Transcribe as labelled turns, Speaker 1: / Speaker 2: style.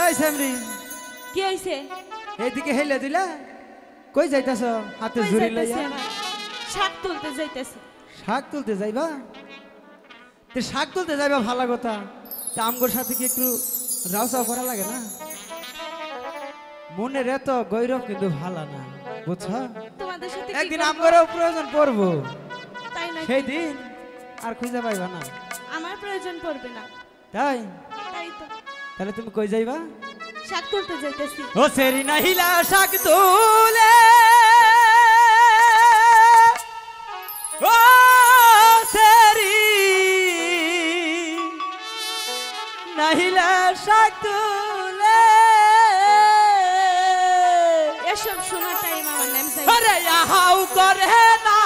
Speaker 1: এই সামরি
Speaker 2: কি হইছে?
Speaker 1: এইদিকে হেলে দিলা কই যাইতাছ হাতে ঝুরি লইয়া?
Speaker 2: শাক তুলতে যাইতেছি।
Speaker 1: শাক তুলতে যাইবা? তে শাক তুলতে যাইবা ভালো কথা, তা আমগোর সাথে কি একটু রাউসাও করা লাগে না? মনের এত গৌরব কিন্তু ভালো না, বুঝছো?
Speaker 2: তোমাদের সাথে কি
Speaker 1: একদিন
Speaker 2: করব?
Speaker 1: আমগোরও প্রয়োজন পড়বো,
Speaker 2: তাই না?
Speaker 1: সেই দিন আর খুঁজে পাইবা না।
Speaker 2: আমার প্রয়োজন পড়বে না।
Speaker 1: তাই?
Speaker 2: তাই তো।
Speaker 1: তাহলে তুমি কই যাইবা?
Speaker 2: শাক তুলতে যাইতেছি।
Speaker 1: ও সেরি নাহিলা শাক তুলে, ও সেরি নাহিলা শাক তুলে,
Speaker 2: এসব শোনার টাইম আমার নাই।
Speaker 1: আরে হাউ করে না